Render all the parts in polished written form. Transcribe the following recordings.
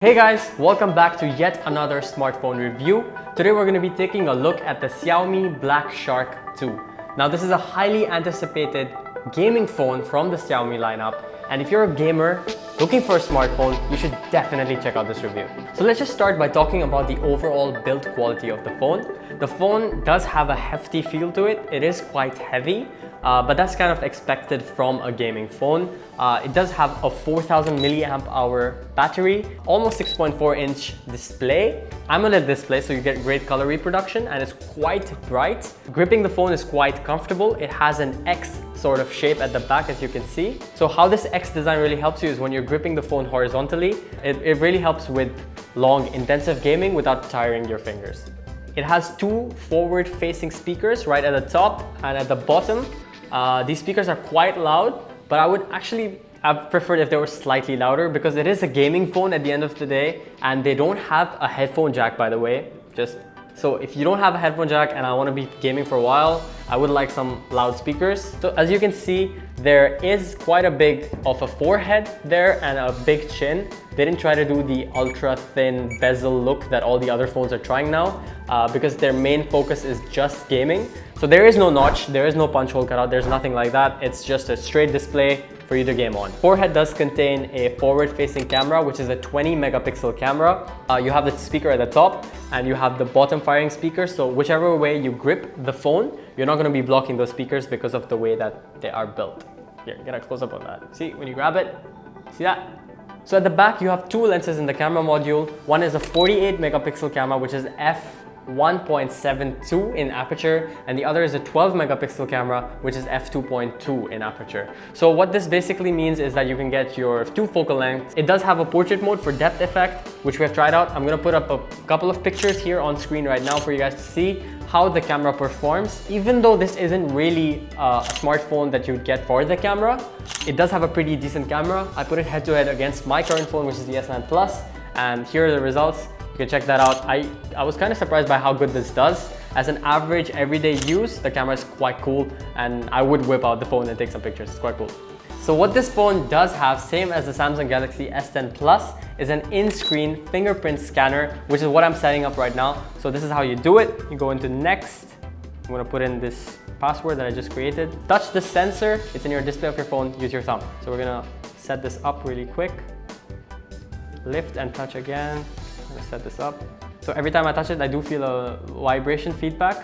Hey guys, welcome back to yet another smartphone review. Today we're going to be taking a look at the Xiaomi Black Shark 2. Now this is a highly anticipated gaming phone from the Xiaomi lineup, and if you're a gamer looking for a smartphone, you should definitely check out this review. So let's just start by talking about the overall build quality of the phone. The phone does have a hefty feel to it. It is quite heavy, but that's kind of expected from a gaming phone. It does have a 4000 milliamp hour battery, almost 6.4-inch display, AMOLED display, so you get great color reproduction, and it's quite bright. Gripping the phone is quite comfortable. It has an X sort of shape at the back, as you can see. So how this X design really helps you is when you're gripping the phone horizontally, it really helps with long, intensive gaming without tiring your fingers. It has two forward-facing speakers right at the top and at the bottom. These speakers are quite loud, but I would actually have preferred if they were slightly louder because it is a gaming phone at the end of the day, and they don't have a headphone jack, by the way. So if you don't have a headphone jack and I want to be gaming for a while, I would like some loudspeakers. So as you can see, there is quite a big of a forehead there and a big chin. They didn't try to do the ultra thin bezel look that all the other phones are trying now because their main focus is just gaming. So there is no notch, there is no punch hole cutout, there's nothing like that. It's just a straight display for you to game on. Forehead does contain a forward-facing camera, which is a 20 megapixel camera. You have the speaker at the top and you have the bottom firing speaker. So whichever way you grip the phone, you're not going to be blocking those speakers because of the way that they are built. Here, get a close up on that. See, when you grab it, see that? So at the back, you have two lenses in the camera module. One is a 48 megapixel camera, which is f1.72 in aperture, and the other is a 12 megapixel camera, which is f2.2 in aperture. So what this basically means is that you can get your two focal lengths. It does have a portrait mode for depth effect, which we have tried out. I'm going to put up a couple of pictures here on screen right now for you guys to see how the camera performs. Even though this isn't really a smartphone that you'd get for the camera, it does have a pretty decent camera. I put it head to head against my current phone, which is the S9 Plus, and here are the results. You can check that out. I was kind of surprised by how good this does. As an average everyday use, the camera is quite cool, and I would whip out the phone and take some pictures. It's quite cool. So what this phone does have, same as the Samsung Galaxy S10 Plus, is an in-screen fingerprint scanner, which is what I'm setting up right now. So this is how you do it. You go into next. I'm gonna put in this password that I just created. Touch the sensor. It's in your display of your phone. Use your thumb. So we're gonna set this up really quick. Lift and touch again. I'm gonna set this up. So every time I touch it, I do feel a vibration feedback.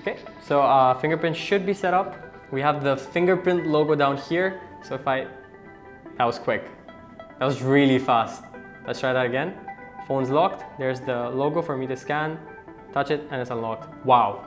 Okay, so fingerprint should be set up. We have the fingerprint logo down here. So that was quick. That was really fast. Let's try that again. Phone's locked. There's the logo for me to scan. Touch it and it's unlocked. Wow.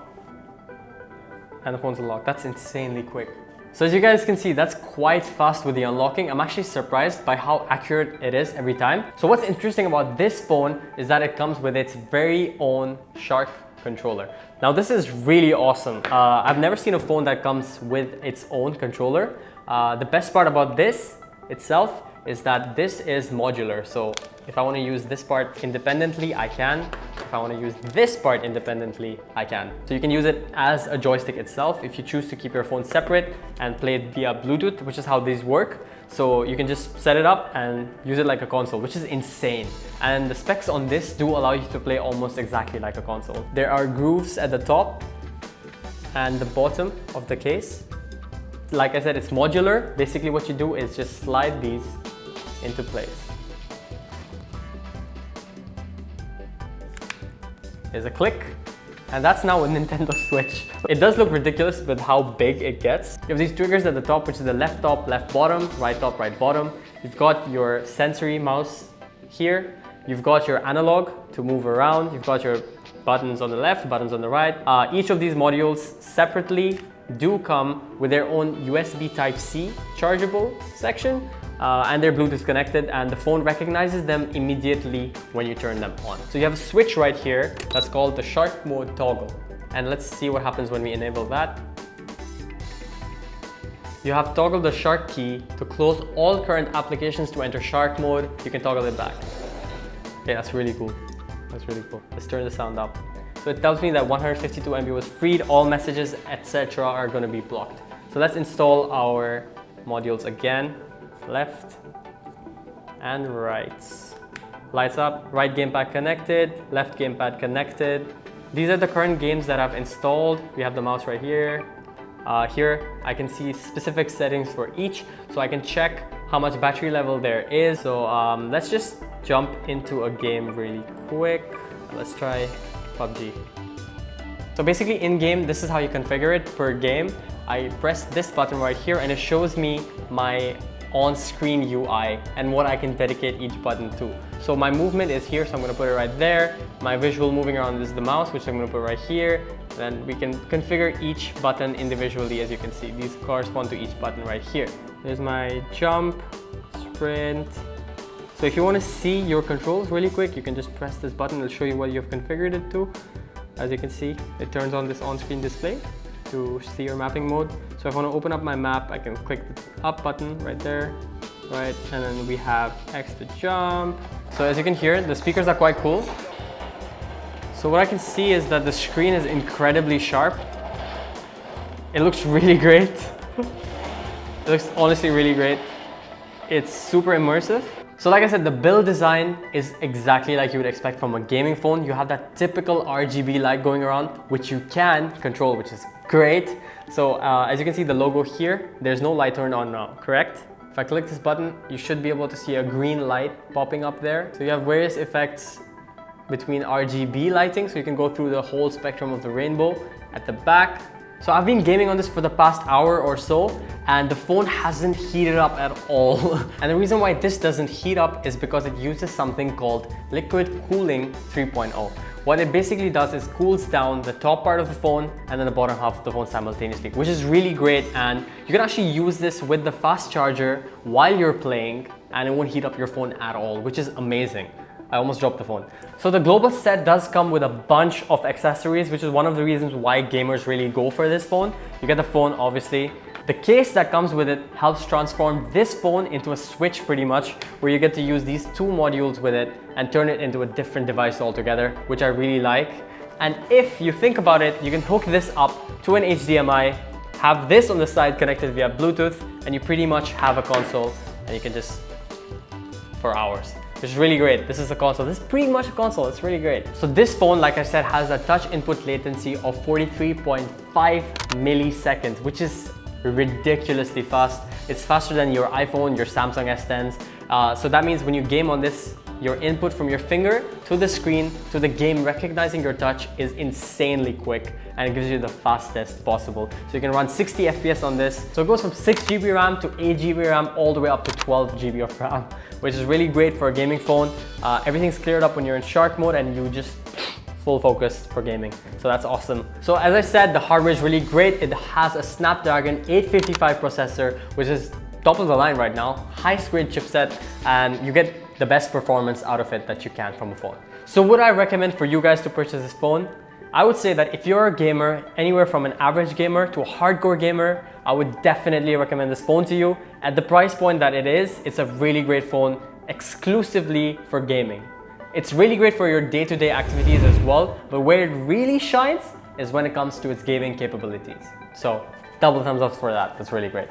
And the phone's unlocked. That's insanely quick. So as you guys can see, that's quite fast with the unlocking. I'm actually surprised by how accurate it is every time. So what's interesting about this phone is that it comes with its very own Shark controller. Now this is really awesome. I've never seen a phone that comes with its own controller. The best part about this itself is that this is modular. So if I want to use this part independently, I can. If I want to use this part independently, I can. So you can use it as a joystick itself if you choose to keep your phone separate and play it via Bluetooth, which is how these work. So you can just set it up and use it like a console, which is insane. And the specs on this do allow you to play almost exactly like a console. There are grooves at the top and the bottom of the case. Like I said, it's modular. Basically what you do is just slide these into place. There's a click, and that's now a Nintendo Switch. It does look ridiculous with how big it gets. You have these triggers at the top, which is the left top, left bottom, right top, right bottom. You've got your sensory mouse here. You've got your analog to move around. You've got your buttons on the left, buttons on the right. Each of these modules separately do come with their own USB Type-C chargeable section. And they're Bluetooth connected, and the phone recognizes them immediately when you turn them on. So you have a switch right here that's called the Shark Mode toggle. And let's see what happens when we enable that. You have toggled the Shark key to close all current applications to enter Shark Mode. You can toggle it back. Okay, that's really cool. That's really cool. Let's turn the sound up. So it tells me that 152 MB was freed, all messages, etc. are going to be blocked. So let's install our modules again. Left, and right. Lights up, right gamepad connected, left gamepad connected. These are the current games that I've installed. We have the mouse right here. Here I can see specific settings for each, so I can check how much battery level there is. So let's just jump into a game really quick. Let's try PUBG. So basically in game, this is how you configure it per game. I press this button right here and it shows me my on-screen UI and what I can dedicate each button to. So my movement is here, so I'm going to put it right there. My visual moving around is the mouse, which I'm going to put right here. And then we can configure each button individually. As you can see, these correspond to each button right here. There's my jump, sprint. So if you want to see your controls really quick, you can just press this button. It'll show you what you've configured it to. As you can see, it turns on this on-screen display to see your mapping mode. So if I want to open up my map, I can click the up button right there, right? And then we have X to jump. So as you can hear, the speakers are quite cool. So what I can see is that the screen is incredibly sharp. It looks really great. It looks honestly really great. It's super immersive. So like I said, the build design is exactly like you would expect from a gaming phone. You have that typical RGB light going around, which you can control, which is great. So as you can see the logo here, there's no light turned on now, correct? If I click this button, you should be able to see a green light popping up there. So you have various effects between RGB lighting, so you can go through the whole spectrum of the rainbow at the back. So I've been gaming on this for the past hour or so, and the phone hasn't heated up at all. And the reason why this doesn't heat up is because it uses something called liquid cooling 3.0. What it basically does is cools down the top part of the phone and then the bottom half of the phone simultaneously, which is really great. And you can actually use this with the fast charger while you're playing and it won't heat up your phone at all, which is amazing. I almost dropped the phone. So the global set does come with a bunch of accessories, which is one of the reasons why gamers really go for this phone. You get the phone, obviously. The case that comes with it helps transform this phone into a switch pretty much, where you get to use these two modules with it and turn it into a different device altogether, which I really like. And if you think about it, you can hook this up to an HDMI, have this on the side connected via Bluetooth, and you pretty much have a console and you can just, for hours. Which is really great. This is a console. This is pretty much a console. It's really great. So this phone, like I said, has a touch input latency of 43.5 milliseconds, which is ridiculously fast. It's faster than your iPhone, your Samsung S10s. So that means when you game on this, your input from your finger to the screen to the game recognizing your touch is insanely quick, and it gives you the fastest possible. So you can run 60 FPS on this. So it goes from 6 GB RAM to 8 GB RAM all the way up to 12 GB of RAM, which is really great for a gaming phone. Everything's cleared up when you're in shark mode and you just full focus for gaming. So that's awesome. So as I said, the hardware is really great. It has a Snapdragon 855 processor, which is top of the line right now, highest grade chipset, and you get the best performance out of it that you can from a phone. So would I recommend for you guys to purchase this phone? I would say that if you're a gamer, anywhere from an average gamer to a hardcore gamer, I would definitely recommend this phone to you. At the price point that it is, it's a really great phone exclusively for gaming. It's really great for your day-to-day activities as well, but where it really shines is when it comes to its gaming capabilities. So double thumbs up for that, that's really great.